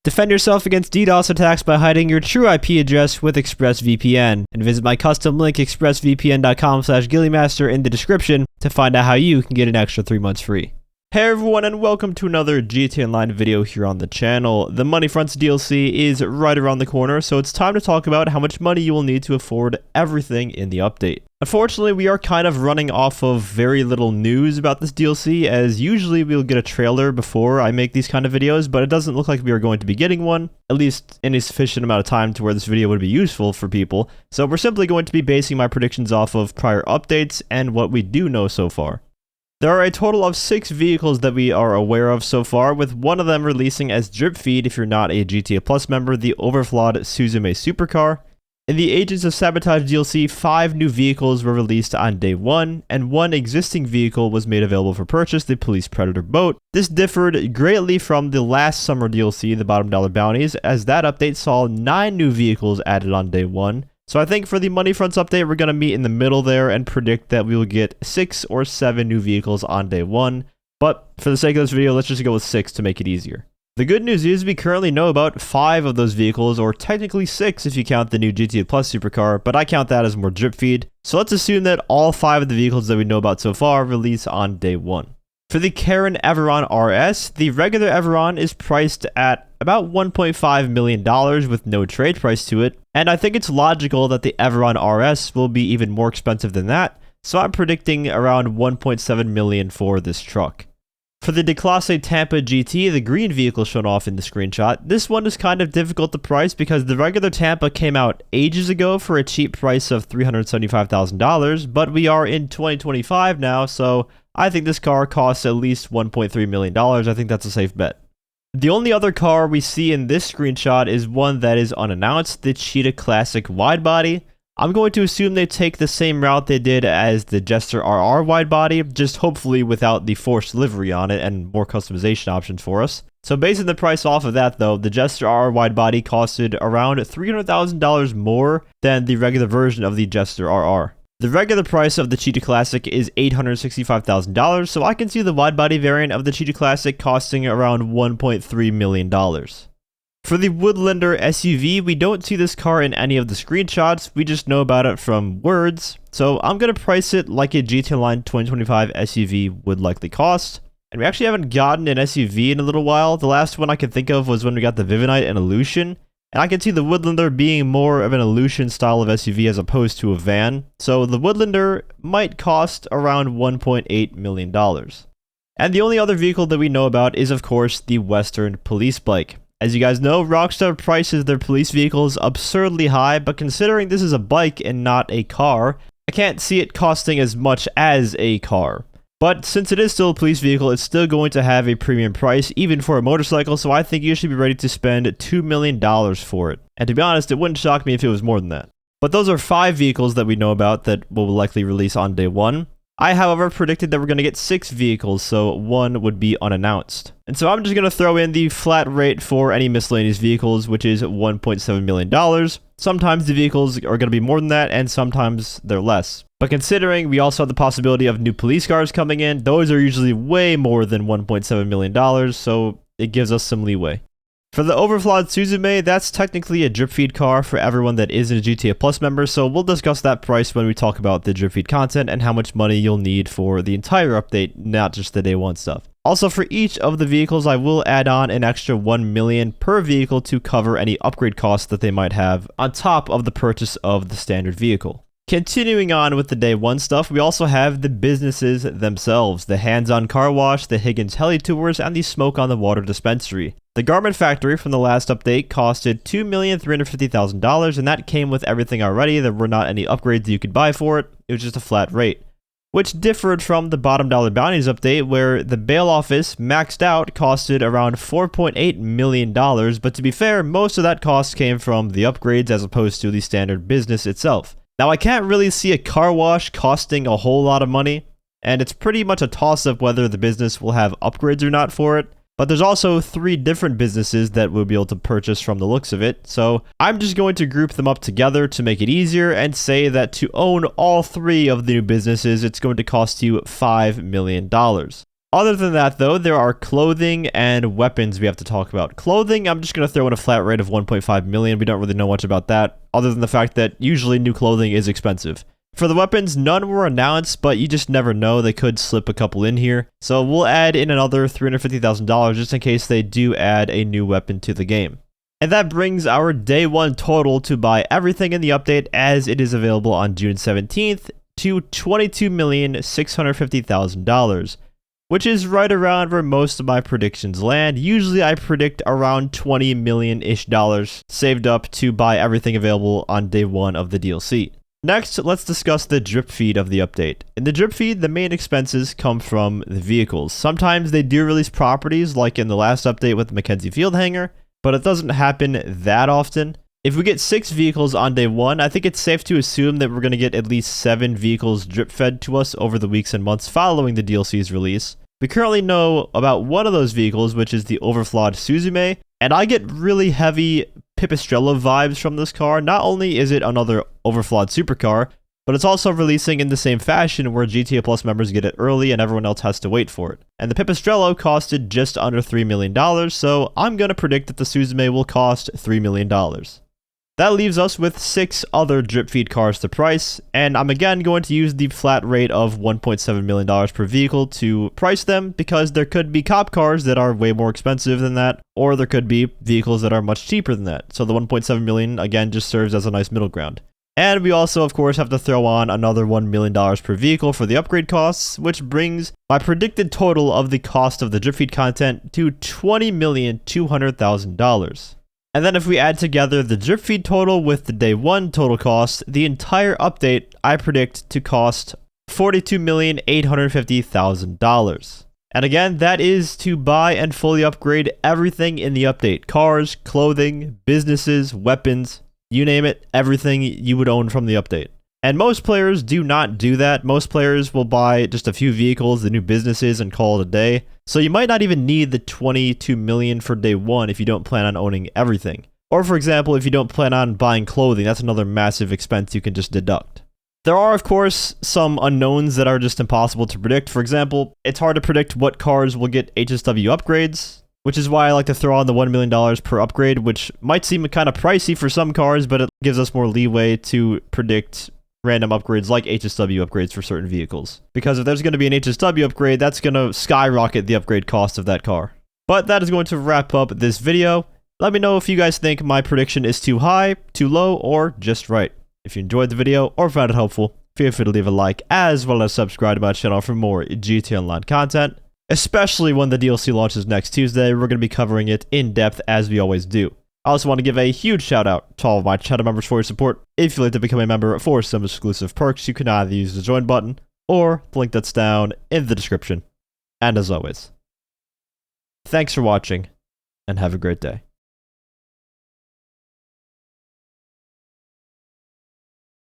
Defend yourself against DDoS attacks by hiding your true IP address with ExpressVPN, and visit my custom link expressvpn.com/ghilliemaster in the description to find out how you can get an extra 3 months free. Hey everyone, and welcome to another gtaonline video here on the channel. The Money Fronts DLC is right around the corner, so it's time to talk about how much money you will need to afford everything in the update. Unfortunately, we are kind of running off of very little news about this DLC, as usually we'll get a trailer before I make these kind of videos, but it doesn't look like we are going to be getting one, at least in a sufficient amount of time to where this video would be useful for people. So we're simply going to be basing my predictions off of prior updates and what we do know so far. There are a total of 6 vehicles that we are aware of so far, with one of them releasing as drip feed if you're not a GTA Plus member, the overflawed Suzume supercar. In the Agents of Sabotage DLC, 5 new vehicles were released on day 1, and 1 existing vehicle was made available for purchase, the Police Predator boat. This differed greatly from the last summer DLC, the Bottom Dollar Bounties, as that update saw 9 new vehicles added on day 1. So I think for the Money Fronts update, we're going to meet in the middle there and predict that we will get 6 or 7 new vehicles on day 1. But for the sake of this video, let's just go with 6 to make it easier. The good news is we currently know about 5 of those vehicles, or technically 6 if you count the new GTA Plus supercar, but I count that as more drip feed. So let's assume that all 5 of the vehicles that we know about so far release on day 1. For the Karen Everon RS, the regular Everon is priced at about $1.5 million with no trade price to it, and I think it's logical that the Everon RS will be even more expensive than that, so I'm predicting around $1.7 million for this truck. For the Declasse Tampa GT, the green vehicle shown off in the screenshot, this one is kind of difficult to price because the regular Tampa came out ages ago for a cheap price of $375,000, but we are in 2025 now, so I think this car costs at least $1.3 million. I think that's a safe bet. The only other car we see in this screenshot is one that is unannounced, the Cheetah Classic Widebody. I'm going to assume they take the same route they did as the Jester RR Widebody, just hopefully without the forced delivery on it and more customization options for us. So basing the price off of that though, the Jester RR Widebody costed around $300,000 more than the regular version of the Jester RR. The regular price of the Cheetah Classic is $865,000, so I can see the widebody variant of the Cheetah Classic costing around $1.3 million. For the Woodlander SUV, we don't see this car in any of the screenshots, we just know about it from words, so I'm going to price it like a gtaonline 2025 SUV would likely cost. And we actually haven't gotten an SUV in a little while. The last one I can think of was when we got the Vivinite and Illusion. And I can see the Woodlander being more of an Illusion style of SUV as opposed to a van. So the Woodlander might cost around $1.8 million. And the only other vehicle that we know about is of course the Western Police Bike. As you guys know, Rockstar prices their police vehicles absurdly high, but considering this is a bike and not a car, I can't see it costing as much as a car. But since it is still a police vehicle, it's still going to have a premium price, even for a motorcycle, so I think you should be ready to spend $2 million for it. And to be honest, it wouldn't shock me if it was more than that. But those are 5 vehicles that we know about that will likely release on day 1. I, however, predicted that we're going to get 6 vehicles, so 1 would be unannounced. And so I'm just going to throw in the flat rate for any miscellaneous vehicles, which is $1.7 million. Sometimes the vehicles are going to be more than that, and sometimes they're less. But considering we also have the possibility of new police cars coming in, those are usually way more than $1.7 million, so it gives us some leeway. For the overflawed Suzume, that's technically a drip feed car for everyone that isn't a GTA Plus member, so we'll discuss that price when we talk about the drip feed content and how much money you'll need for the entire update, not just the day 1 stuff. Also, for each of the vehicles, I will add on an extra $1 million per vehicle to cover any upgrade costs that they might have on top of the purchase of the standard vehicle. Continuing on with the day 1 stuff, we also have the businesses themselves, the hands-on car wash, the Higgins heli tours, and the smoke on the water dispensary. The garment factory from the last update costed $2,350,000, and that came with everything already. There were not any upgrades you could buy for it, it was just a flat rate. Which differed from the Bottom Dollar Bounties update, where the bail office maxed out costed around $4.8 million, but to be fair, most of that cost came from the upgrades as opposed to the standard business itself. Now, I can't really see a car wash costing a whole lot of money, and it's pretty much a toss-up whether the business will have upgrades or not for it, but there's also 3 different businesses that we'll be able to purchase from the looks of it, so I'm just going to group them up together to make it easier and say that to own all 3 of the new businesses, it's going to cost you $5 million. Other than that, though, there are clothing and weapons we have to talk about. Clothing, I'm just going to throw in a flat rate of 1.5 million. We don't really know much about that, other than the fact that usually new clothing is expensive. For the weapons, none were announced, but you just never know. They could slip a couple in here. So we'll add in another $350,000 just in case they do add a new weapon to the game. And that brings our day one total to buy everything in the update as it is available on June 17th to $22,650,000. Which is right around where most of my predictions land. Usually I predict around $20 million-ish saved up to buy everything available on day one of the DLC. Next, let's discuss the drip feed of the update. In the drip feed, the main expenses come from the vehicles. Sometimes they do release properties, like in the last update with the Mackenzie Field Hangar, but it doesn't happen that often. If we get 6 vehicles on day 1, I think it's safe to assume that we're going to get at least 7 vehicles drip fed to us over the weeks and months following the DLC's release. We currently know about one of those vehicles, which is the overflawed Suzume, and I get really heavy Pipistrello vibes from this car. Not only is it another overflawed supercar, but it's also releasing in the same fashion where GTA Plus members get it early and everyone else has to wait for it. And the Pipistrello costed just under $3 million, so I'm going to predict that the Suzume will cost $3 million. That leaves us with 6 other drip feed cars to price, and I'm again going to use the flat rate of $1.7 million per vehicle to price them because there could be cop cars that are way more expensive than that, or there could be vehicles that are much cheaper than that. So the $1.7 million again just serves as a nice middle ground. And we also, of course, have to throw on another $1 million per vehicle for the upgrade costs, which brings my predicted total of the cost of the drip feed content to $20,200,000. And then if we add together the drip feed total with the day 1 total cost, the entire update I predict to cost $42,850,000. And again, that is to buy and fully upgrade everything in the update. Cars, clothing, businesses, weapons, you name it, everything you would own from the update. And most players do not do that. Most players will buy just a few vehicles, the new businesses, and call it a day. So you might not even need the $22 million for day 1 if you don't plan on owning everything. Or for example, if you don't plan on buying clothing, that's another massive expense you can just deduct. There are, of course, some unknowns that are just impossible to predict. For example, it's hard to predict what cars will get HSW upgrades, which is why I like to throw on the $1 million per upgrade, which might seem kind of pricey for some cars, but it gives us more leeway to predict random upgrades like HSW upgrades for certain vehicles. Because if there's going to be an HSW upgrade, that's going to skyrocket the upgrade cost of that car. But that is going to wrap up this video. Let me know if you guys think my prediction is too high, too low, or just right. If you enjoyed the video or found it helpful, feel free to leave a like as well as subscribe to my channel for more GTA Online content. Especially when the DLC launches next Tuesday, we're going to be covering it in depth as we always do. I also want to give a huge shout out to all of my channel members for your support. If you'd like to become a member for some exclusive perks, you can either use the join button or the link that's down in the description. And as always, thanks for watching and have a great day.